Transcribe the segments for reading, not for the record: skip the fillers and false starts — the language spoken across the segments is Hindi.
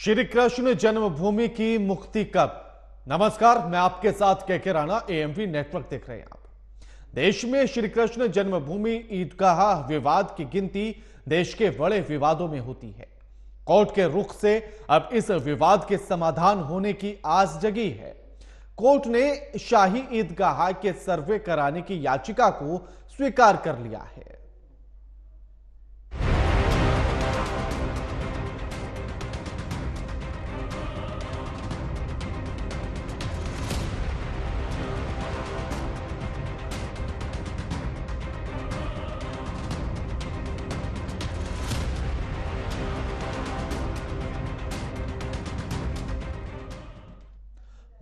श्री कृष्ण जन्मभूमि की मुक्ति कब। नमस्कार, मैं आपके साथ केके राणा, एएमपी नेटवर्क देख रहे हैं आप। देश में श्री कृष्ण जन्मभूमि ईदगाह विवाद की गिनती देश के बड़े विवादों में होती है। कोर्ट के रुख से अब इस विवाद के समाधान होने की आस जगी है। कोर्ट ने शाही ईदगाह के सर्वे कराने की याचिका को स्वीकार कर लिया है।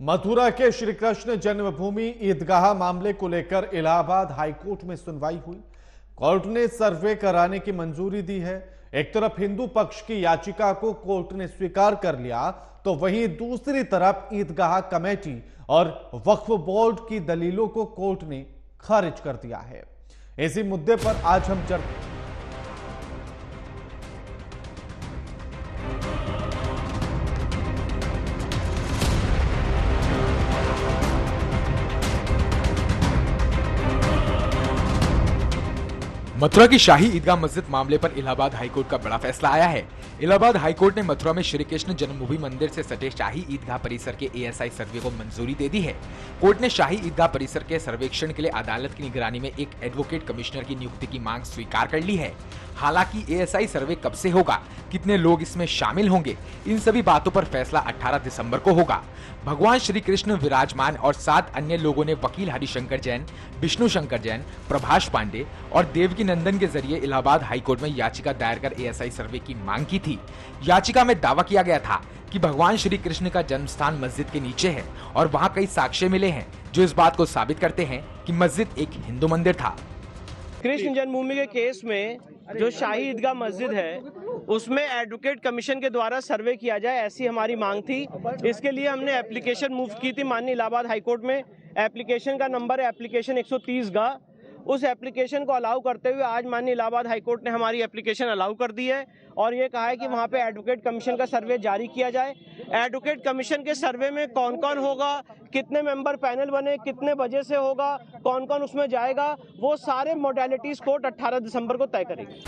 मथुरा के श्री कृष्ण जन्मभूमि ईदगाह मामले को लेकर इलाहाबाद हाईकोर्ट में सुनवाई हुई। कोर्ट ने सर्वे कराने की मंजूरी दी है। एक तरफ हिंदू पक्ष की याचिका को कोर्ट ने स्वीकार कर लिया, तो वहीं दूसरी तरफ ईदगाह कमेटी और वक्फ बोर्ड की दलीलों को कोर्ट ने खारिज कर दिया है। इसी मुद्दे पर आज हम मथुरा की शाही ईदगाह मस्जिद मामले पर इलाहाबाद हाईकोर्ट का बड़ा फैसला आया है। इलाहाबाद हाईकोर्ट ने मथुरा में श्री कृष्ण जन्मभूमि मंदिर से सटे शाही ईदगाह परिसर के एएसआई सर्वे को मंजूरी दे दी है। कोर्ट ने शाही ईदगाह परिसर के सर्वेक्षण के लिए अदालत की निगरानी में एक एडवोकेट कमिश्नर की नियुक्ति की मांग स्वीकार कर ली है। हालांकि एएसआई सर्वे कब से होगा, कितने लोग इसमें शामिल होंगे, इन सभी बातों पर फैसला 18 दिसंबर को होगा। भगवान श्री कृष्ण विराजमान और 7 अन्य लोगों ने वकील हरिशंकर जैन, विष्णु शंकर जैन, प्रभाष पांडे और देवकी नंदन के जरिए इलाहाबाद हाईकोर्ट में याचिका दायर कर एएसआई सर्वे की मांग की थी। याचिका में दावा किया गया था कि भगवान श्री कृष्ण का जन्म स्थान मस्जिद के नीचे है और वहां कई साक्ष्य मिले हैं जो इस बात को साबित करते हैं कि मस्जिद एक हिंदू मंदिर था। कृष्ण जन्मभूमि के केस में जो शाही ईदगाह मस्जिद है उसमें एडवोकेट कमीशन के द्वारा सर्वे किया जाए, ऐसी हमारी मांग थी। इसके लिए हमने एप्लीकेशन मूव की थी माननीय इलाहाबाद हाईकोर्ट में। एप्लीकेशन का नंबर है एप्लीकेशन 130 का। उस एप्लीकेशन को अलाउ करते हुए आज माननीय इलाहाबाद हाईकोर्ट ने हमारी एप्लीकेशन अलाउ कर दी है और ये कहा है कि वहाँ पे एडवोकेट कमीशन का सर्वे जारी किया जाए। एडवोकेट कमीशन के सर्वे में कौन कौन होगा, कितने मेंबर पैनल बने, कितने बजे से होगा, कौन कौन उसमें जाएगा, वो सारे मोडेलिटीज कोर्ट 18 दिसंबर को तय करेगी।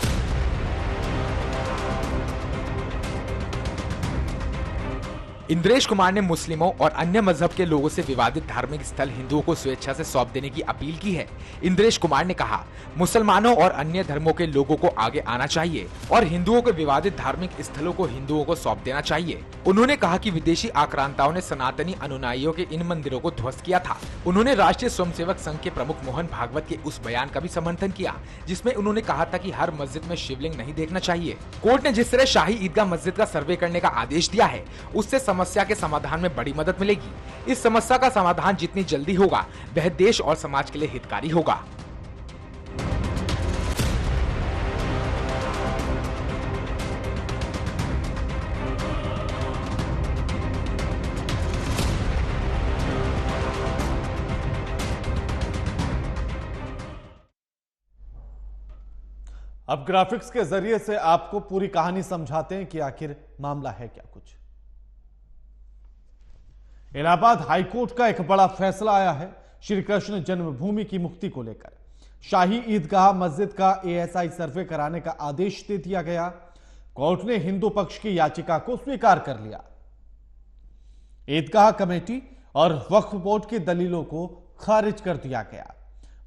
इंद्रेश कुमार ने मुस्लिमों और अन्य मजहब के लोगों से विवादित धार्मिक स्थल हिंदुओं को स्वेच्छा से सौंप देने की अपील की है। इंद्रेश कुमार ने कहा, मुसलमानों और अन्य धर्मों के लोगों को आगे आना चाहिए और हिंदुओं के विवादित धार्मिक स्थलों को हिंदुओं को सौंप देना चाहिए। उन्होंने कहा कि विदेशी आक्रांताओं ने सनातनी अनुयायियों के इन मंदिरों को ध्वस्त किया था। उन्होंने राष्ट्रीय स्वयंसेवक संघ के प्रमुख मोहन भागवत के उस बयान का भी समर्थन किया जिसमें उन्होंने कहा था कि हर मस्जिद में शिवलिंग नहीं देखना चाहिए। कोर्ट ने जिस तरह शाही ईदगाह मस्जिद का सर्वे करने का आदेश दिया है उससे समस्या के समाधान में बड़ी मदद मिलेगी। इस समस्या का समाधान जितनी जल्दी होगा वह देश और समाज के लिए हितकारी होगा। अब ग्राफिक्स के जरिए से आपको पूरी कहानी समझाते हैं कि आखिर मामला है क्या कुछ। इलाहाबाद हाईकोर्ट का एक बड़ा फैसला आया है श्री कृष्ण जन्मभूमि की मुक्ति को लेकर। शाही ईदगाह मस्जिद का एएसआई सर्वे कराने का आदेश दे दिया गया। कोर्ट ने हिंदू पक्ष की याचिका को स्वीकार कर लिया। ईदगाह कमेटी और वक्फ बोर्ड की दलीलों को खारिज कर दिया गया।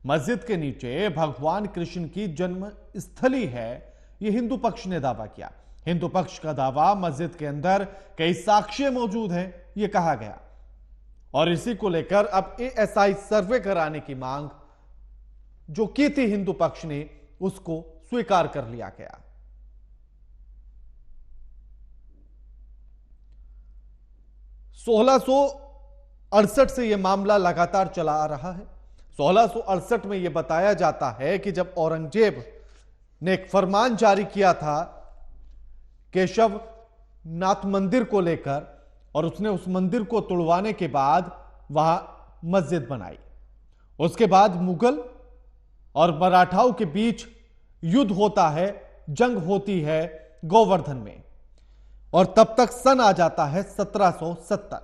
मस्जिद के नीचे भगवान कृष्ण की जन्म स्थली है, यह हिंदू पक्ष ने दावा किया। हिंदू पक्ष का दावा, मस्जिद के अंदर कई साक्ष्य मौजूद हैं, यह कहा गया और इसी को लेकर अब एएसआई सर्वे कराने की मांग जो की थी हिंदू पक्ष ने, उसको स्वीकार कर लिया गया। सोलह से यह मामला लगातार चला आ रहा है। 1668 में यह बताया जाता है कि जब औरंगजेब ने एक फरमान जारी किया था केशव नाथ मंदिर को लेकर और उसने उस मंदिर को तोड़वाने के बाद वहां मस्जिद बनाई। उसके बाद मुगल और मराठाओं के बीच युद्ध होता है, जंग होती है गोवर्धन में। और तब तक सन आ जाता है 1770।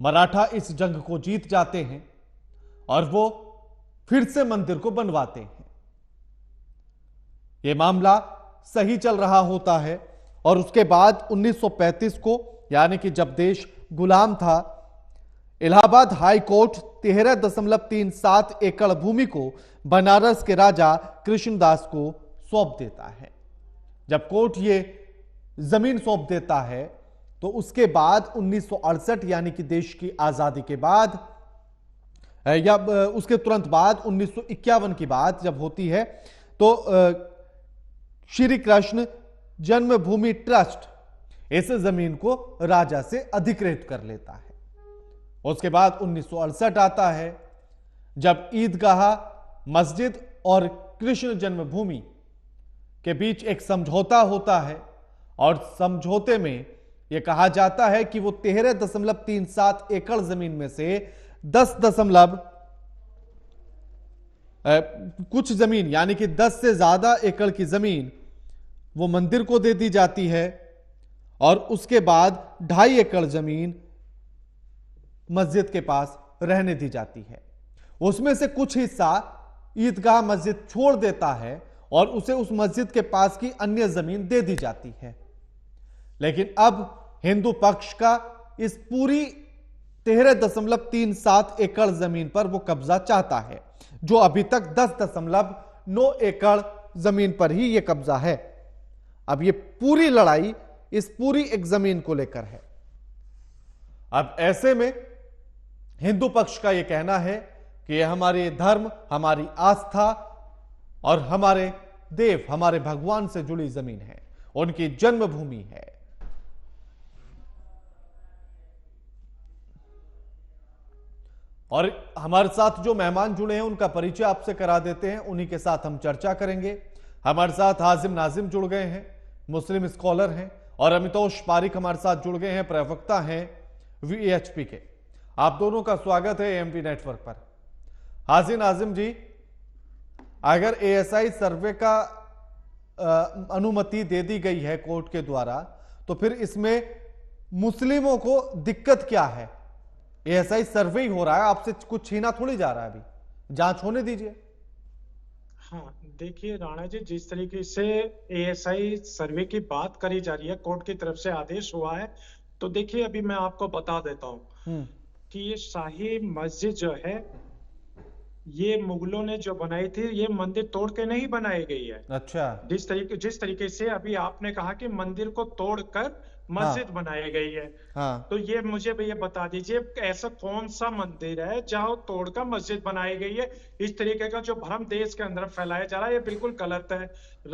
मराठा इस जंग को जीत जाते हैं और वो फिर से मंदिर को बनवाते हैं। यह मामला सही चल रहा होता है और उसके बाद 1935 को, यानी कि जब देश गुलाम था, इलाहाबाद हाई कोर्ट 13.37 एकड़ भूमि को बनारस के राजा कृष्णदास को सौंप देता है। जब कोर्ट ये जमीन सौंप देता है तो उसके बाद 1968 यानी कि देश की आजादी के बाद या उसके तुरंत बाद 1951 की बात जब होती है तो श्री कृष्ण जन्मभूमि ट्रस्ट इस जमीन को राजा से अधिकृत कर लेता है। उसके बाद 1968 आता है जब ईदगाह मस्जिद और कृष्ण जन्मभूमि के बीच एक समझौता होता है और समझौते में यह कहा जाता है कि वो 13.37 एकड़ जमीन में से 10 कुछ जमीन यानी कि 10 से ज्यादा एकड़ की जमीन वो मंदिर को दे दी जाती है और उसके बाद 2.5 एकड़ जमीन मस्जिद के पास रहने दी जाती है। उसमें से कुछ हिस्सा ईदगाह मस्जिद छोड़ देता है और उसे उस मस्जिद के पास की अन्य जमीन दे दी जाती है। लेकिन अब हिंदू पक्ष का इस पूरी 13.37 एकड़ जमीन पर वो कब्जा चाहता है, जो अभी तक 10.9 एकड़ जमीन पर ही यह कब्जा है। अब ये पूरी लड़ाई इस पूरी एक जमीन को लेकर है। अब ऐसे में हिंदू पक्ष का यह कहना है कि यह हमारे धर्म, हमारी आस्था और हमारे देव, हमारे भगवान से जुड़ी जमीन है, उनकी जन्मभूमि है। और हमारे साथ जो मेहमान जुड़े हैं उनका परिचय आपसे करा देते हैं, उन्हीं के साथ हम चर्चा करेंगे। हमारे साथ हाजिम नाजिम जुड़ गए हैं, मुस्लिम स्कॉलर हैं, और अमितोष पारिक हमारे साथ जुड़ गए हैं, प्रवक्ता हैं वीएचपी के। आप दोनों का स्वागत है एएमपी नेटवर्क पर। हाजिम नाजिम जी, अगर एएसआई सर्वे का अनुमति दे दी गई है कोर्ट के द्वारा, तो फिर इसमें मुस्लिमों को दिक्कत क्या है? एएसआई सर्वे ही हो रहा है, आपसे कुछ छीना थोड़ी जा रहा है, अभी जांच होने दीजिए। हाँ, देखिए राणा जी, जिस तरीके से एएसआई सर्वे की बात करी जा रही है, कोर्ट की तरफ से आदेश हुआ है, तो देखिए अभी मैं आपको बता देता हूँ कि ये शाही मस्जिद जो है, ये मुगलों ने जो बनाई थी, ये मंदिर तोड़ के नहीं बनाई गई है। अच्छा। जिस तरीके से अभी आपने कहा कि मंदिर को तोड़कर मस्जिद बनाई गई है, हाँ। तो ये मुझे भैया बता दीजिए ऐसा कौन सा मंदिर है जहां तोड़कर मस्जिद बनाई गई है? इस तरीके का जो भ्रम देश के अंदर फैलाया जा रहा है, ये बिल्कुल गलत है।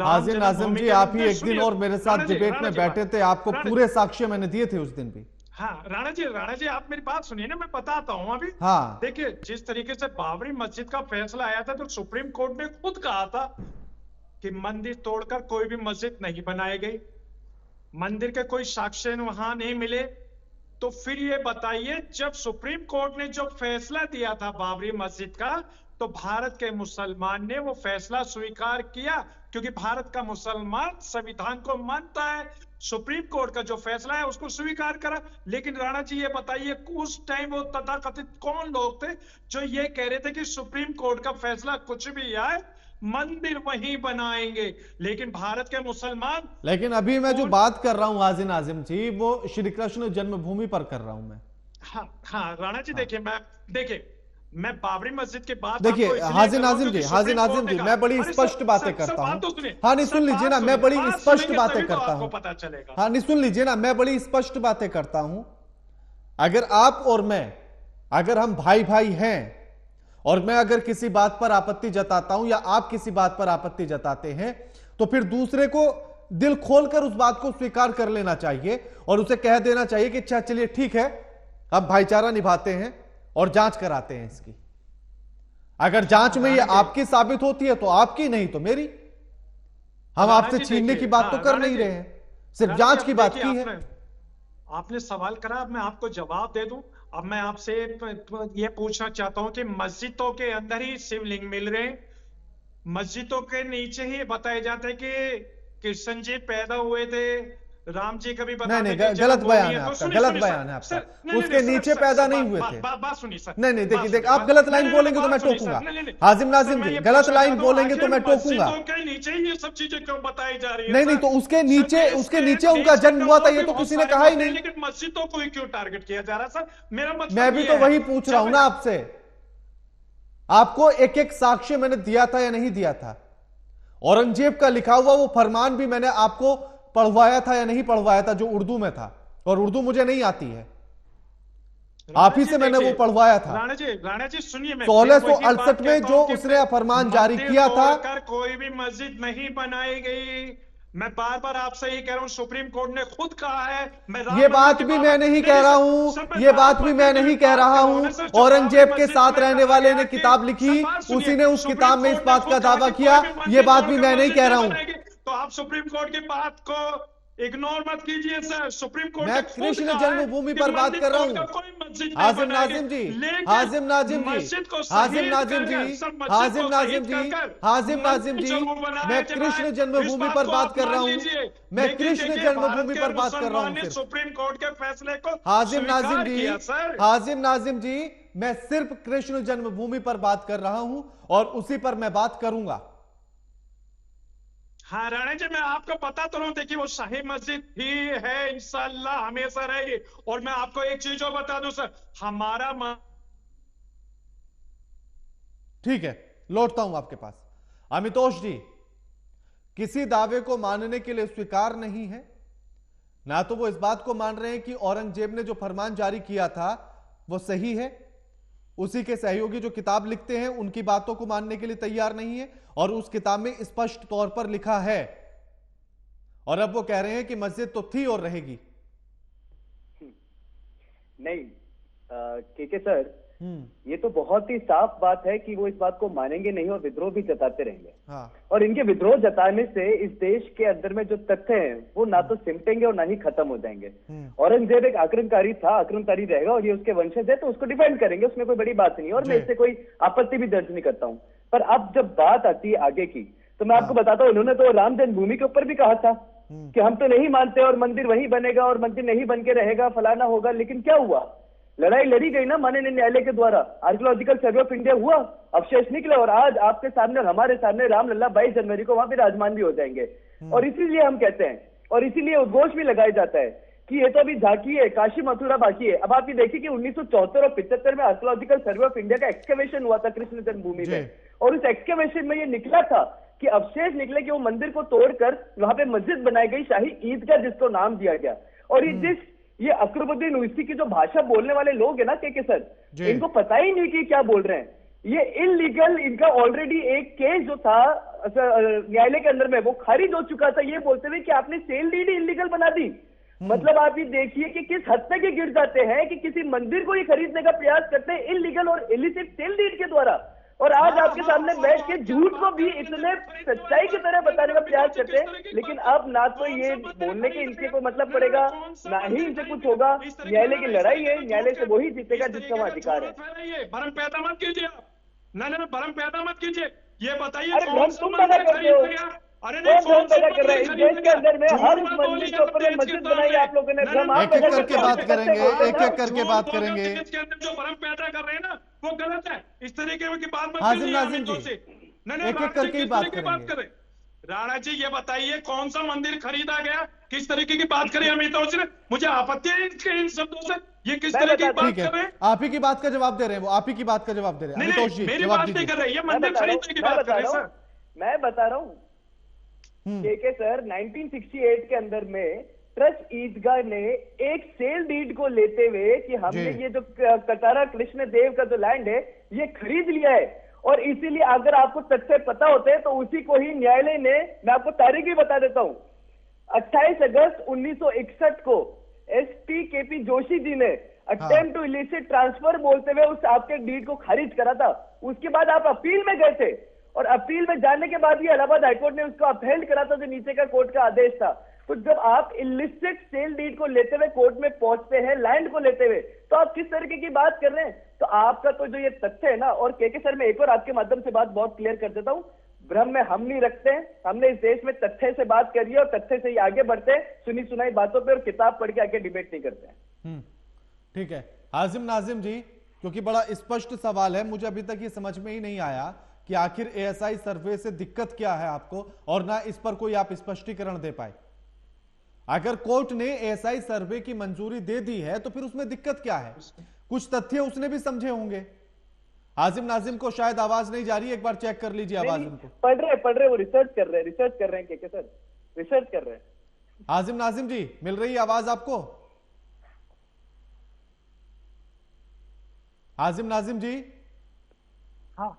हाजिम नाजिम जी, आप ही एक दिन और मेरे साथ डिबेट में बैठे थे, आपको पूरे साक्ष्य मैंने दिए थे उस दिन भी। हाँ राणा जी आप मेरी बात सुनिए ना, मैं बताता हूँ अभी। हाँ। देखिए, जिस तरीके से बाबरी मस्जिद का फैसला आया था, तो सुप्रीम कोर्ट ने खुद कहा था कि मंदिर तोड़कर कोई भी मस्जिद नहीं बनाई गई, मंदिर के कोई साक्ष्य वहां नहीं मिले। तो फिर ये बताइए, जब सुप्रीम कोर्ट ने जो फैसला दिया था बाबरी मस्जिद का, तो भारत के मुसलमान ने वो फैसला स्वीकार किया, क्योंकि भारत का मुसलमान संविधान को मानता है, सुप्रीम कोर्ट का जो फैसला है उसको स्वीकार करा। लेकिन राणा जी ये बताइए, उस टाइम वो तथाकथित कौन लोग थे जो ये कह रहे थे कि सुप्रीम कोर्ट का फैसला कुछ भी आए, मंदिर वहीं बनाएंगे? लेकिन भारत के मुसलमान। लेकिन अभी मैं जो बात कर रहा हूं हाजिम नाजिम जी, वो श्री कृष्ण जन्मभूमि पर कर रहा हूं मैं। हाँ राणा जी, देखिए मैं बाबरी मस्जिद के बाद, देखिए हाजिम नाजिम जी, मैं बड़ी स्पष्ट बातें करता हूं। हाँ नहीं, सुन लीजिए ना, मैं बड़ी स्पष्ट बातें करता हूं। पता चलेगा। हाँ नहीं, सुन लीजिए ना, मैं बड़ी स्पष्ट बातें करता हूं। अगर आप और मैं, अगर हम भाई भाई हैं और मैं अगर किसी बात पर आपत्ति जताता हूं या आप किसी बात पर आपत्ति जताते हैं, तो फिर दूसरे को दिल खोलकर उस बात को स्वीकार कर लेना चाहिए और उसे कह देना चाहिए कि अच्छा चलिए ठीक है, अब भाईचारा निभाते हैं और जांच कराते हैं इसकी। अगर जांच में ये आपकी साबित होती है तो आपकी, नहीं तो मेरी। हम आपसे छीनने की बात तो कर नहीं रहे हैं, सिर्फ जांच की बात की है। आपने सवाल करा, अब मैं आपको जवाब दे दूं। अब मैं आपसे ये पूछना चाहता हूं कि मस्जिदों के अंदर ही शिवलिंग मिल रहे हैं, मस्जिदों के नीचे ही बताया जाता है कि कृष्ण जी पैदा हुए थे, राम जी कभी नहीं नहीं, गलत बयान है आपका, गलत बयान है आपका। उसके नीचे पैदा नहीं हुए थे। बात सुनिए सर। नहीं नहीं, देखिए आप गलत लाइन बोलेंगे तो मैं टोकूंगा। हाजिम नाजिम जी, गलत लाइन बोलेंगे तो मैं टोकूंगा। के नीचे ही ये सब चीजें क्यों बताई जा रही है? नहीं नहीं, तो उसके नीचे उनका जन्म हुआ था, ये तो किसी ने कहा ही नहीं। लेकिन मस्जिदों को ही क्यों टारगेट किया जा रहा है सर? मेरा मतलब मैं भी तो वही पूछ रहा हूं ना आपसे। आपको एक एक साक्ष्य मैंने दिया था या नहीं दिया था? औरंगजेब का लिखा हुआ वो फरमान भी मैंने आपको पढ़वाया था या नहीं पढ़वाया था, जो उर्दू में था, और उर्दू मुझे नहीं आती है, आप ही से मैंने वो पढ़वाया था। राणा जी सुनिए, 1668 में जो उसने फरमान जारी किया था, कोई भी मस्जिद नहीं बनाई गई। मैं बार बार आपसे ये कह रहा हूं, सुप्रीम कोर्ट ने खुद कहा है। ये बात भी मैं नहीं कह रहा हूं, ये बात भी मैं नहीं कह रहा हूं। औरंगजेब के साथ रहने वाले ने किताब लिखी, उसी ने उस किताब में इस बात का दावा किया, ये बात भी मैं नहीं कह रहा हूं। तो आप सुप्रीम कोर्ट की बात को इग्नोर मत कीजिए सर। सुप्रीम कोर्ट मैं कृष्ण जन्मभूमि पर बात कर रहा हूं। हाजिम नाजिम जी, हाजिम नाजिम जी, हाजिम नाजिम जी, हाजिम नाजिम जी, हाजिम नाजिम जी, मैं कृष्ण जन्मभूमि पर बात कर रहा हूं। मैं कृष्ण जन्मभूमि पर बात कर रहा हूं। सुप्रीम कोर्ट के फैसले को हाजिम नाजिम जी, हाजिम नाजिम जी, मैं सिर्फ कृष्ण जन्मभूमि पर बात कर रहा हूं और उसी पर मैं बात करूंगा। हाँ राणा जी, मैं आपको बता तो रहा हूं, देखिए वो शाही मस्जिद ही है, इंशाल्लाह हमेशा रहेगी। और मैं आपको एक चीज और बता दूं सर, हमारा ठीक है, लौटता हूं आपके पास। अमितोष जी, किसी दावे को मानने के लिए स्वीकार नहीं है, ना तो वो इस बात को मान रहे हैं कि औरंगजेब ने जो फरमान जारी किया था वो सही है, उसी के सहयोगी जो किताब लिखते हैं उनकी बातों को मानने के लिए तैयार नहीं है, और उस किताब में स्पष्ट तौर पर लिखा है, और अब वो कह रहे हैं कि मस्जिद तो थी और रहेगी। नहीं के सर, ये तो बहुत ही साफ बात है कि वो इस बात को मानेंगे नहीं और विद्रोह भी जताते रहेंगे। हाँ। और इनके विद्रोह जताने से इस देश के अंदर में जो तथ्य हैं वो ना तो सिमटेंगे और ना ही खत्म हो जाएंगे। औरंगजेब एक आक्रमणकारी था, आक्रमणकारी रहेगा, और ये उसके वंशज है तो उसको डिफेंड करेंगे, उसमें कोई बड़ी बात नहीं, और मैं इससे कोई आपत्ति भी दर्ज नहीं करता हूँ। पर अब जब बात आती है आगे की, तो मैं आपको बताता हूँ, उन्होंने तो राम जन्मभूमि के ऊपर भी कहा था कि हम तो नहीं मानते और मंदिर वहीं बनेगा और मंदिर नहीं बन के रहेगा, फलाना होगा। लेकिन क्या हुआ? लड़ाई लड़ी गई ना माननीय न्यायालय के द्वारा, आर्कियोलॉजिकल सर्वे ऑफ इंडिया हुआ, अवशेष निकले, और आज आपके सामने और हमारे सामने रामलला 22 जनवरी को वहां पे राजमान भी हो जाएंगे। और इसीलिए हम कहते हैं, और इसीलिए उद्घोष भी लगाया जाता है कि ये तो अभी झांकी है, काशी मथुरा बाकी है। अब आप ये देखिए कि 1974 और 75 में आर्कियोलॉजिकल सर्वे ऑफ इंडिया का एक्सकवेशन हुआ था कृष्ण जन्मभूमि में, और उस एक्सकवेशन में ये निकला था कि अवशेष निकले कि वो मंदिर को तोड़कर वहां पे मस्जिद बनाई गई, शाही ईदगाह जिसको नाम दिया गया। और ये अकरमुद्दीन ओवैसी की जो भाषा बोलने वाले लोग है ना के सर, इनको पता ही नहीं कि क्या बोल रहे हैं। ये इलीगल, इनका ऑलरेडी एक केस जो था न्यायालय के अंदर में वो खारिज हो चुका था, ये बोलते हुए कि आपने सेल डीड इलीगल बना दी। मतलब आप ये देखिए कि किस हद तक ये गिर जाते हैं कि किसी मंदिर को ये खरीदने का प्रयास करते हैं इलीगल और इलिसिट सेल डीड के द्वारा, और आज आपके सामने बैठ के झूठ को भी इतने सच्चाई की तरह बताने का प्रयास करते हैं। लेकिन अब ना तो ये बोलने के इनसे कोई मतलब पड़ेगा, ना ही इनसे कुछ होगा। न्यायालय की लड़ाई है, न्यायालय से वही जीतेगा जिसका वहां अधिकार है। भ्रम पैदा मत कीजिए आप, ना भ्रम पैदा मत कीजिए। ये बताइए, अरे भ्रम तुम पैदा करते हो, अरे भ्रम पैदा कर रहे हैं। इस देश के अंदर में हर मंदिर के ऊपर मस्जिद बनाई आप लोगों ने, भ्रम आप एक एक करके बात करेंगे, एक एक करके बात करेंगे। इसके अंदर जो भ्रम पैदा कर रहे हैं ना वो गलत है। इस तरीके की बात मत हाजिम कीजिए नाजिम जी, एक एक करके ही बात करेंगे। राणा जी ये बताइए, कौन सा मंदिर खरीदा गया, किस तरीके की बात करी अमितोष ने? मुझे आपत्ति है इन शब्दों से, ये किस तरह की बात कर रहे हैं? आप ही की बात का जवाब दे रहे हैं, वो आप ही की बात का जवाब दे रहे हैं। अमितोष जी, मेरी बात नहीं कर रहे, ये मंदिर खरीदने की बात कर रहे हैं सर। मैं बता रहा हूँ के सर, 1968 के अंदर में ट्रस्ट ईदगाह ने एक सेल डीड को लेते हुए कि हमने ये जो कटारा कृष्ण देव का जो लैंड है ये खरीद लिया है, और इसीलिए अगर आपको तथ्य पता होते हैं तो उसी को ही न्यायालय ने, मैं आपको तारीख भी बता देता हूं, 28 अगस्त 1961 को एसपी केपी जोशी जी ने अटेम्प्ट टू इलिसिट ट्रांसफर बोलते हुए उस आपके डीड को खारिज करा था। उसके बाद आप अपील में गए थे, और अपील में जाने के बाद भी इलाहाबाद हाईकोर्ट ने उसको अपहेल्ड करा था, जो नीचे का कोर्ट का आदेश था। तो जब आप इलिसिट सेल डीड को लेते हुए कोर्ट में पहुंचते हैं, लैंड को लेते हुए, तो आप किस तरीके की बात कर रहे हैं? तो आपका तो जो ये तथ्य है ना, और के सर मैं एक और आपके माध्यम से बात बहुत क्लियर कर देता हूं, भ्रम में हम नहीं रखते हैं। हमने इस देश में तथ्य से बात करी है और तथ्य से ही आगे बढ़ते हैं, सुनी सुनाई बातों पे और किताब पढ़ के आगे डिबेट नहीं करते हैं। ठीक है हाजिम नाजिम जी, क्योंकि बड़ा स्पष्ट सवाल है, मुझे अभी तक ये समझ में ही नहीं आया कि आखिर एएसआई सर्वे से दिक्कत क्या है आपको, और ना इस पर कोई आप स्पष्टीकरण दे पाए। अगर कोर्ट ने एएसआई सर्वे की मंजूरी दे दी है तो फिर उसमें दिक्कत क्या है? कुछ तथ्य उसने भी समझे होंगे। हाजिम नाजिम को शायद आवाज नहीं जा रही, एक बार चेक कर लीजिए आवाज उनको। पढ़ रहे वो रिसर्च कर रहे हैं के सर, रिसर्च कर रहे हैं। हाजिम नाजिम जी मिल रही है आवाज आपको? हाजिम नाजिम जी? हाँ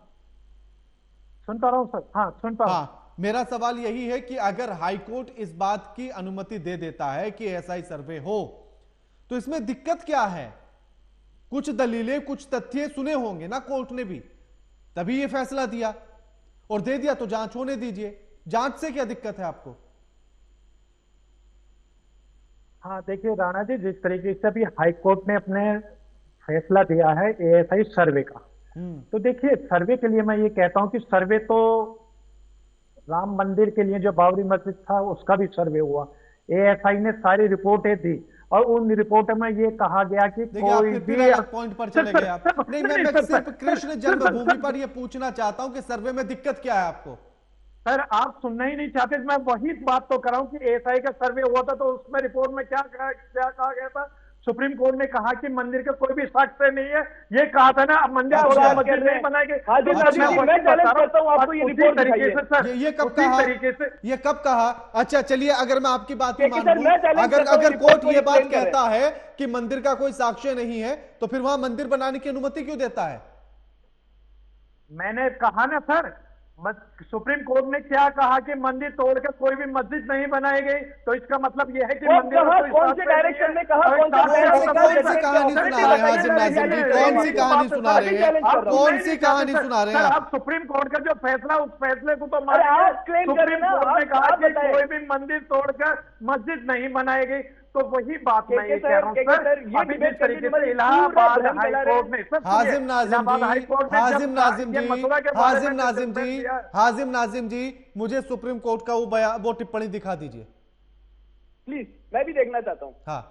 सुन पा रहा हूं सर, हाँ सुन पा रहा हूं। हाँ, मेरा सवाल यही है कि अगर हाईकोर्ट इस बात की अनुमति दे देता है कि एएसआई सर्वे हो, तो इसमें दिक्कत क्या है? कुछ दलीलें, कुछ तथ्य सुने होंगे ना कोर्ट ने भी, तभी ये फैसला दिया, और दे दिया तो जांच होने दीजिए। जांच से क्या दिक्कत है आपको? हाँ देखिए राणा जी, जिस तरीके से अभी हाईकोर्ट ने अपने फैसला दिया है एएसआई सर्वे का, तो देखिए सर्वे के लिए मैं ये कहता हूं कि सर्वे तो राम मंदिर के लिए जो बाबरी मस्जिद था उसका भी सर्वे हुआ, एएसआई ने सारी रिपोर्टें दी और उन रिपोर्ट में ये कहा गया कि कोई भी पॉइंट पर चले गए आप। नहीं, मैं सिर्फ कृष्ण जन्मभूमि पर ये पूछना चाहता हूं कि सर्वे में दिक्कत क्या है आपको? सर आप सुनना ही नहीं चाहते, मैं वही बात तो कर रहा हूं कि एएसआई का सर्वे हुआ था तो उसमें रिपोर्ट में क्या कहा गया था? सुप्रीम कोर्ट ने कहा कि मंदिर का कोई भी साक्ष्य नहीं है, ये कहा था ना, अब मंदिर मस्जिद नहीं बनाएंगे। ये कब कहा? ये कब कहा? अच्छा चलिए, अगर मैं आपकी बात मान लूं, अगर कोर्ट ये बात कहता है कि मंदिर का कोई साक्ष्य नहीं है, तो फिर वहां मंदिर बनाने की अनुमति क्यों देता है? मैंने कहा ना सर, सुप्रीम कोर्ट ने क्या कहा कि मंदिर तोड़कर कोई भी मस्जिद नहीं बनाई गई, तो इसका मतलब यह है कि मंदिर कौन से डायरेक्शन में कहा? कौन सी कहानी सुना रहे हैं हाजिम नाजिम जी? कौन सी कहानी सुना रहे हैं? कौन सी कहानी सुना रहे हैं आप? सुप्रीम कोर्ट का जो फैसला, उस फैसले को तो सुप्रीम कोर्ट ने कहा कि कोई भी मंदिर तोड़कर मस्जिद नहीं बनाई गई, तो वही बात मैं ये कह रहा हूं सर। अभी जिस तरीके से इलाहाबाद हाईकोर्ट ने, हाजिम नाजिम जी, मुझे सुप्रीम कोर्ट का वो टिप्पणी दिखा दीजिए प्लीज, मैं भी देखना चाहता हूँ। हाँ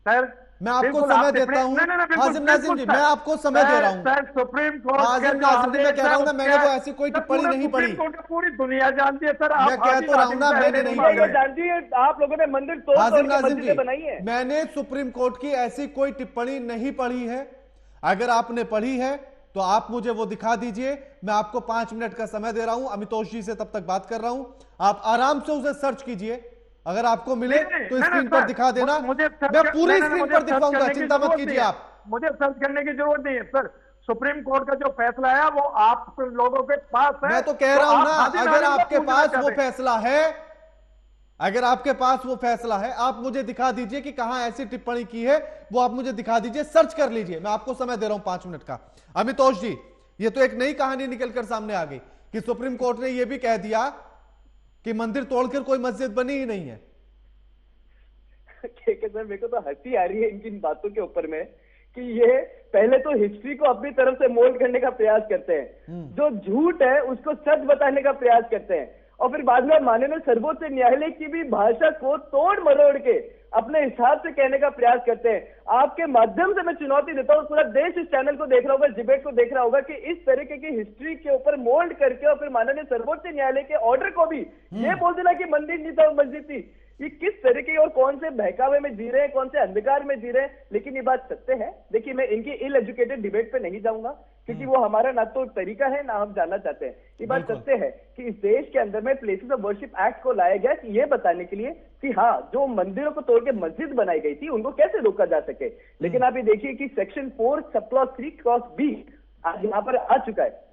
सर, मैं आपको समय देता हूँ। हाजिम नाजिम जी, मैं आपको समय दे रहा हूँ। सर सुप्रीम कोर्ट, हाजिम नाजिम जी, मैं कह रहा हूँ ना, मैंने वो ऐसी कोई टिप्पणी नहीं पढ़ी। पूरी दुनिया जानती है सर, मैं कह तो रहा हूँ ना, मैंने नहीं पढ़ी। जानती है आप लोगों ने मंदिर तोड़ के बनाई है। मैंने सुप्रीम कोर्ट की ऐसी कोई टिप्पणी नहीं पढ़ी है। अगर आपने पढ़ी है तो आप मुझे वो दिखा दीजिए। मैं आपको 5 मिनट का समय दे रहा हूं, अमितोष जी से तब तक बात कर रहा हूं, आप आराम से उसे सर्च कीजिए। अगर आपको मिले तो स्क्रीन पर दिखा देना, मैं पूरी स्क्रीन पर दिखाऊंगा, चिंता मत कीजिए आप। मुझे सर्च करने की जरूरत नहीं है सर, सुप्रीम कोर्ट का जो फैसला है वो आप लोगों के पास है। मैं तो कह रहा हूं ना, अगर आपके पास वो फैसला है, अगर आपके पास वो फैसला है, आप मुझे दिखा दीजिए कि कहां ऐसी टिप्पणी की है, वो आप मुझे दिखा दीजिए, सर्च कर लीजिए। मैं आपको समय दे रहा हूं 5 मिनट का। अमितोष जी, ये तो एक नई कहानी निकलकर सामने आ गई कि सुप्रीम कोर्ट ने यह भी कह दिया कि मंदिर तोड़कर कोई मस्जिद बनी ही नहीं है। ठीक है सर, मेरे को तो हंसी आ रही है इनकी बातों के ऊपर में कि ये पहले तो हिस्ट्री को अपनी तरफ से मोल्ड करने का प्रयास करते हैं, जो झूठ है उसको सच बताने का प्रयास करते हैं, और फिर बाद में माननीय सर्वोच्च न्यायालय की भी भाषा को तोड़ मरोड़ के अपने हिसाब से कहने का प्रयास करते हैं। आपके माध्यम से मैं चुनौती देता हूं, पूरा देश इस चैनल को देख रहा होगा, डिबेट को देख रहा होगा कि इस तरीके की हिस्ट्री के ऊपर मोल्ड करके और फिर माननीय सर्वोच्च न्यायालय के ऑर्डर को भी ये बोल देना कि मंदिर नहीं था, मस्जिद थी। ये किस तरीके और कौन से बहकावे में जी रहे हैं, कौन से अंधकार में जी रहे हैं। लेकिन ये बात सत्य है। देखिए, मैं इनकी इल एजुकेटेड डिबेट पे नहीं जाऊंगा, क्योंकि वो हमारा ना तो तरीका है ना हम जानना चाहते हैं। ये बात सत्य है कि इस देश के अंदर में प्लेसेस ऑफ वर्शिप एक्ट को लाया गया कि ये बताने के लिए कि हाँ, जो मंदिरों को तोड़ के मस्जिद बनाई गई थी उनको कैसे रोका जा सके। लेकिन आप ये देखिए कि section 4 sub clause 3 cross B आज यहाँ पर आ चुका है।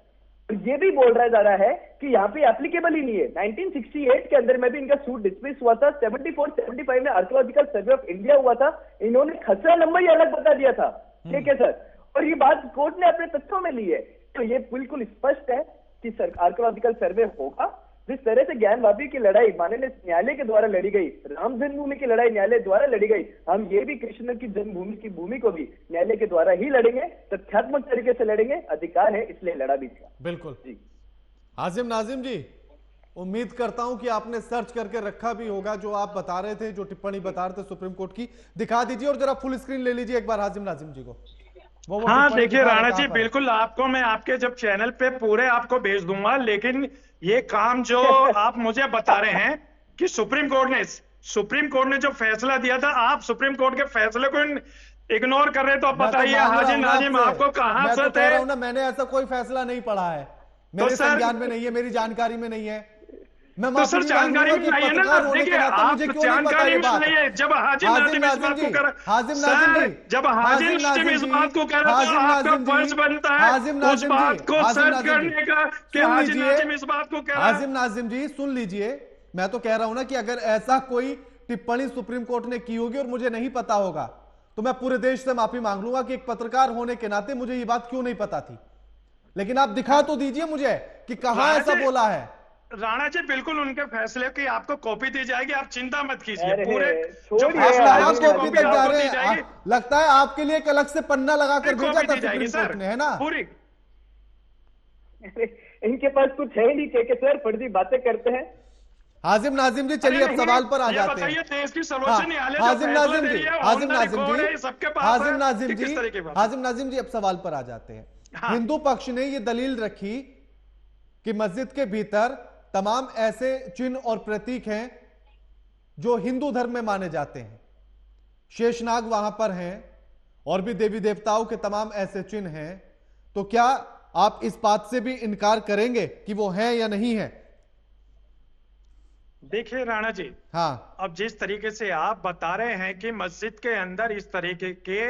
ये भी बोल रहा जा रहा है कि यहाँ पे एप्लीकेबल ही नहीं है। 1968 के अंदर में भी इनका सूट डिसमिस हुआ था, 74-75 में आर्कियोलॉजिकल सर्वे ऑफ इंडिया हुआ था, इन्होंने खसरा नंबर ही अलग बता दिया था। ठीक है सर, और ये बात कोर्ट ने अपने तथ्यों में ली है। तो ये बिल्कुल स्पष्ट है कि आर्कियोलॉजिकल सर्वे होगा। जिस तरह से ज्ञान वापी की लड़ाई माननीय न्यायालय के द्वारा लड़ी गई, राम जन्मभूमि की लड़ाई न्यायालय द्वारा लड़ी गई, हम ये भी कृष्ण की जन्मभूमि की भूमि को भी न्यायालय के द्वारा ही लड़ेंगे, तथ्यात्मक तरीके से लड़ेंगे। अधिकार है इसलिए लड़ा भी था। बिल्कुल जी। हाजिम नाजिम जी, उम्मीद करता हूं कि आपने सर्च करके रखा भी होगा जो आप बता रहे थे, जो टिप्पणी बता रहे थे सुप्रीम कोर्ट की। दिखा दीजिए और जरा फुल स्क्रीन ले लीजिए एक बार हाजिम नाजिम जी को। वो हाँ टिप्पणी देखिए दिखा रहे राणा कहां जी, पर है। बिल्कुल आपको मैं आपके जब चैनल पे पूरे आपको भेज दूंगा, लेकिन ये काम जो आप मुझे बता रहे हैं कि सुप्रीम कोर्ट ने जो फैसला दिया था, आप सुप्रीम कोर्ट के फैसले को इग्नोर कर रहे, तो आप मैं तो बताइए मांग रहा हाजी हूं ना नाजिम आपसे। आपको कहां मैं से तो थे? कह रहा हूं ना, मैंने ऐसा कोई फैसला नहीं पढ़ा है, मेरे सर- संज्ञान में नहीं है, मेरी जानकारी में नहीं है। मैं तो माफी सर भी मांग जानकारी लूंगा में कि लाइए ना। पत्रकार होने के देखिए नाते आप मुझे क्यों नहीं पता जानकारी ये में बात। लाइए। जब हाजिम नाजिम इस बात को कर हाजिम नाजिम जी, जब हाजिम नाजिम इस बात को कह रहा है, तो आपका फर्ज बनता है उस बात को सर्च करने का कि हाजिम नाजिम इस बात को कह रहा है। हाजिम नाजिम जी सुन लीजिए, मैं तो कह रहा हूं ना कि अगर ऐसा कोई टिप्पणी सुप्रीम कोर्ट ने की होगी और मुझे नहीं पता होगा, तो मैं पूरे देश से माफी मांग लूंगा कि एक पत्रकार होने के नाते मुझे ये बात क्यों नहीं पता थी। लेकिन आप दिखा तो दीजिए मुझे कि कहां ऐसा बोला है। राणा जी बिल्कुल उनके फैसले की आपको कॉपी दी जाएगी, आप चिंता मत कीजिए। अरे, पूरे छोड़िए, जो आप फैसला है कहां उसकी कॉपी कॉपी तक जा आपको रहे दी हैं? जाएगी। लगता है आपके लिए एक अलग से पन्ना लगाकर भेजा कॉपी था दी जाएगी सुप्रीम कोर्ट सर ने, है ना? पूरी। इनके पास कुछ है नहीं के सर, फर्जी बातें करते हैं। हाजिम नाजिम जी चलिए अब सवाल पर आ ये जाते हैं। बताइए देश की हाँ, सर्वोच्च न्यायालय जो हाजिम फैसला नाजिम दे जी, रही है, हाजिम ऑन द नाजिम रिकॉर्ड जी, है, सबके पास हाजिम है नाजिम कि जी, किस तरह की बात। हाजिम नाजिम जी अब सवाल पर आ जाते हैं। हाँ। हिंदू पक्ष ने ये दलील रखी कि मस्जिद के भीतर तमाम ऐसे चिन्ह और प्रतीक हैं जो हिंदू धर्म में माने जाते हैं। शेषनाग वहां पर हैं और भी देवी देवताओं के तमाम ऐसे चिन्ह हैं। तो क्या आप इस बात से भी इनकार करेंगे कि वो हैं या नहीं है? देखिए राणा जी, हाँ, अब जिस तरीके से आप बता रहे हैं कि मस्जिद के अंदर इस तरीके के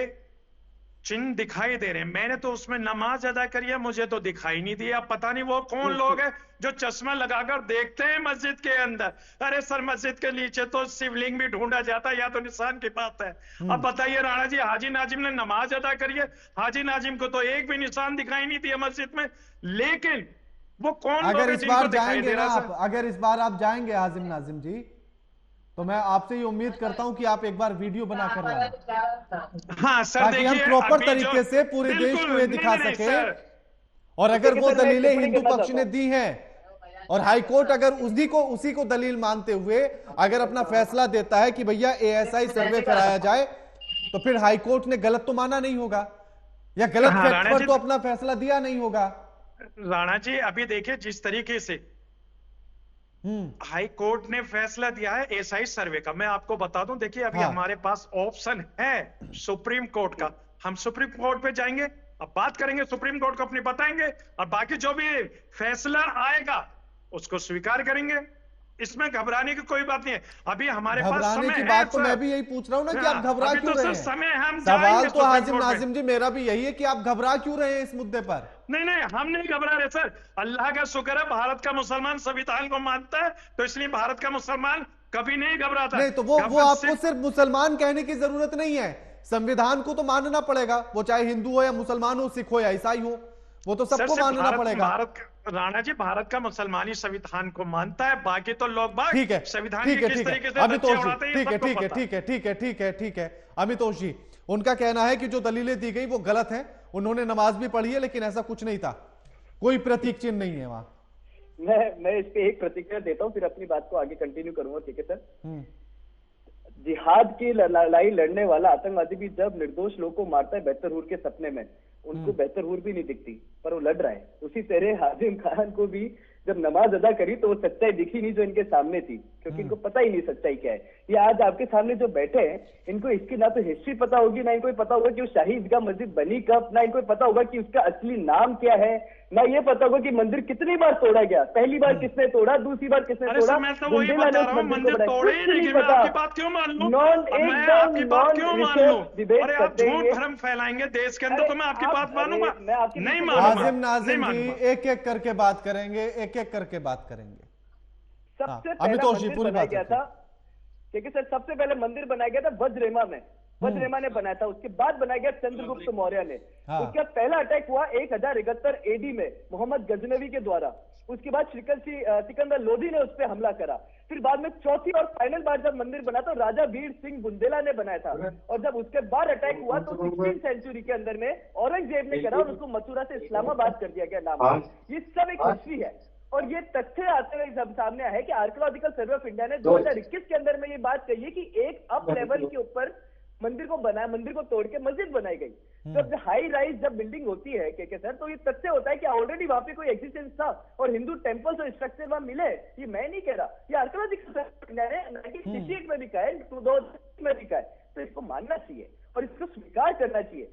चिन्ह दिखाई दे रहे हैं, मैंने तो उसमें नमाज अदा करी है, मुझे तो दिखाई नहीं दिया। अब पता नहीं वो कौन लोग हैं जो चश्मा लगाकर देखते हैं मस्जिद के अंदर। अरे सर, मस्जिद के नीचे तो शिवलिंग भी ढूंढा जाता है, या तो निशान की बात है। अब बताइए राणा जी, हाजी नाजिम ने नमाज अदा करी है, हाजी नाजिम को तो एक भी निशान दिखाई नहीं दिया मस्जिद में। लेकिन वो कौन लोग अगर हैं इस जिनको बार दिखाई जाएंगे दे ना रहा आप, अगर इस बार आप जाएंगे हाजिम नाजिम जी, तो मैं आपसे ये उम्मीद करता हूं कि आप एक बार वीडियो बनाकर लाना, सर? हाँ सर, ताकि हम देखिए प्रॉपर अभी तरीके से पूरे देश बिल्कुल, को ये नहीं, दिखा नहीं, सके। सर। और अगर वो सर, मैं दलीलें टिप्पणी हिंदू करना पक्ष ने चाहता दी हैं और हाईकोर्ट अगर उसी को दलील मानते हुए अगर अपना फैसला देता है कि भैया एएसआई सर्वे कराया जाए, तो फिर हाईकोर्ट ने गलत तो माना नहीं होगा या गलत हाँ, फैक्ट राणा पर जी, तो अपना फैसला दिया नहीं होगा। राणा जी अभी देखिए जिस तरीके से हाई कोर्ट ने फैसला दिया है एएसआई सर्वे का, मैं आपको बता दूं, देखिए अभी हाँ। हमारे पास ऑप्शन है सुप्रीम कोर्ट का। हम सुप्रीम कोर्ट पे जाएंगे, अब बात करेंगे, सुप्रीम कोर्ट को अपनी बताएंगे, और बाकी जो भी फैसला आएगा उसको स्वीकार करेंगे। इसमें घबराने की कोई बात नहीं है। अभी हमारे पास घबराने समय की है, बात तो सर। मैं भी यही पूछ रहा हूं ना कि आप घबरा अभी क्यों तो रहे सर हैं? समय है, हम सवाल जाएंगे तो सुप्रीम हाजिम कोर्ट में। नाजिम जी मेरा भी यही है कि आप घबरा क्यों रहे हैं इस मुद्दे पर? नहीं, हम नहीं घबरा रहे सर। अल्लाह का शुक्र है, भारत का मुसलमान संविधान को मानता है, तो इसलिए भारत का मुसलमान कभी नहीं घबराता। नहीं, तो वो आपको सिर्फ मुसलमान कहने की जरूरत नहीं है, संविधान को तो मानना पड़ेगा, वो चाहे हिंदू हो या मुसलमान हो, सिख हो या ईसाई हो, वो तो सबको मानना पड़ेगा। राणा जी, भारत का मुसलमानी संविधान को मानता है, बाकी तो लोग बात ठीक है, संविधान ठीक की है, किस ठीक है, तरीके से अमितोष धज्जियां जी, उड़ाते हैं, ठीक है, सबको ठीक है, पता। ठीक है, ठीक है, ठीक है, ठीक है, अमितोष जी, उनका कहना है कि जो दलीलें दी गई वो गलत है, उन्होंने नमाज भी पढ़ी है लेकिन ऐसा कुछ नहीं था, कोई प्रतीक चिन्ह नहीं है वहां। मैं इस पे एक प्रतिक्रिया देता हूँ, फिर अपनी बात को आगे कंटिन्यू करूंगा, ठीक है सर? जिहाद की लड़ाई लड़ने वाला आतंकवादी भी जब निर्दोष लोगों को मारता है बेहतर हूर के सपने में, उनको बेहतर हूर भी नहीं दिखती, पर वो लड़ रहा है। उसी तरह हाजिम खान को भी जब नमाज अदा करी तो वो सच्चाई दिखी नहीं जो इनके सामने थी, क्योंकि इनको पता ही नहीं सच्चाई क्या है। ये आज आपके सामने जो बैठे हैं, इनको इसकी ना तो हिस्ट्री पता होगी, ना इनको पता होगा कि वो शाही ईदगाह मस्जिद बनी कब, ना इनको पता होगा कि उसका असली नाम क्या है, ना ये पता होगा कि मंदिर कितनी बार तोड़ा गया, पहली बार किसने तोड़ा, दूसरी बार किसने अरे तोड़ा। सर, मैं तो वही बता रहा हूँ, मंदिर तोड़े ही नहीं, मैं आपकी बात क्यों मान लूं? मैं आपकी बात क्यों मान लूं? अरे आप झूठ भ्रम फैलाएंगे देश के अंदर, तो मैं आपकी बात मानूंगा? नहीं मानूंगा। हाजिम नाजिम जी एक एक करके बात करेंगे, एक एक करके बात करेंगे। सबसे पहला मंदिर बनाया गया था, ठीक है सर, सबसे पहले मंदिर बनाया गया था वज्रेमा में, वज्रेमा ने बनाया था। उसके बाद बनाया गया चंद्रगुप्त मौर्य ने। उसके बाद पहला अटैक हुआ 1071 एडी में मोहम्मद गजनवी के द्वारा। उसके बाद सिकंदर लोधी ने उस पर हमला करा। फिर बाद में चौथी और फाइनल बार जब मंदिर बना तो राजा वीर सिंह बुंदेला ने बनाया था। और जब उसके बाद अटैक हुआ तो 16वीं सेंचुरी के अंदर में औरंगजेब ने करा और उसको मथुरा से इस्लामाबाद कर दिया गया नाम। ये सब एक हिस्ट्री है। और ये तथ्य आते हुए सब सामने आया है कि आर्कियोलॉजिकल सर्वे ऑफ इंडिया ने 2021 के अंदर में ये बात कही है कि एक अप लेवल के ऊपर मंदिर को बनाया, मंदिर को तोड़ के मस्जिद बनाई गई। जब हाई राइज जब बिल्डिंग होती है के सर, तो ये तथ्य होता है कि ऑलरेडी वहां पे कोई एग्जिस्टेंस था और हिंदू टेम्पल्स और स्ट्रक्चर वहां मिले। ये मैं नहीं कह रहा, ये आर्कियोलॉजिकल सर्वे ऑफ इंडिया ने 1968 में लिखा है, 2000 में लिखा है। तो इसको मानना चाहिए और इसको स्वीकार करना चाहिए।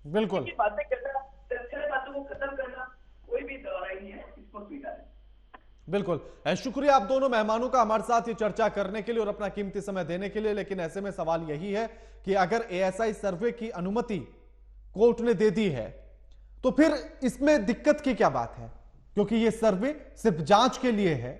बिल्कुल, बातें करना, बातों को खत्म करना कोई भी दवाई नहीं है, इसको स्वीकार है। बिल्कुल। शुक्रिया आप दोनों मेहमानों का हमारे साथ ये चर्चा करने के लिए और अपना कीमती समय देने के लिए। लेकिन ऐसे में सवाल यही है कि अगर एएसआई सर्वे की अनुमति कोर्ट ने दे दी है तो फिर इसमें दिक्कत की क्या बात है? क्योंकि ये सर्वे सिर्फ जांच के लिए है।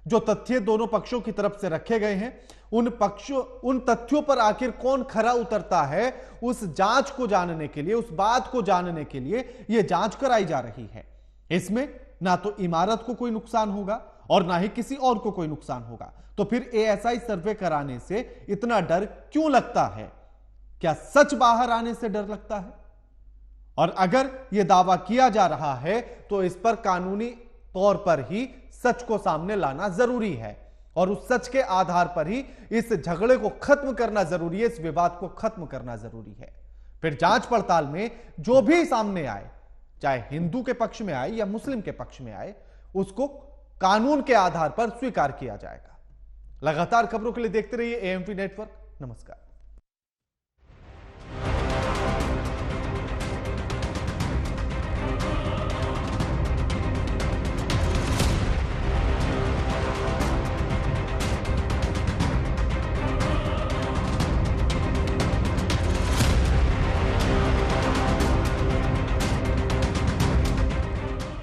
जो तथ्य दोनों पक्षों की तरफ से रखे गए हैं, उन तथ्यों पर आखिर कौन खरा उतरता है, उस जांच को जानने के लिए, उस बात को जानने के लिए यह जांच कराई जा रही है। इसमें ना तो इमारत को कोई नुकसान होगा और ना ही किसी और को कोई नुकसान होगा। तो फिर एएसआई सर्वे कराने से इतना डर क्यों लगता है? क्या सच बाहर आने से डर लगता है? और अगर यह दावा किया जा रहा है तो इस पर कानूनी तौर पर ही सच को सामने लाना जरूरी है और उस सच के आधार पर ही इस झगड़े को खत्म करना जरूरी है, इस विवाद को खत्म करना जरूरी है। फिर जांच पड़ताल में जो भी सामने आए, चाहे हिंदू के पक्ष में आए या मुस्लिम के पक्ष में आए, उसको कानून के आधार पर स्वीकार किया जाएगा। लगातार खबरों के लिए देखते रहिए एएमपी नेटवर्क। नमस्कार।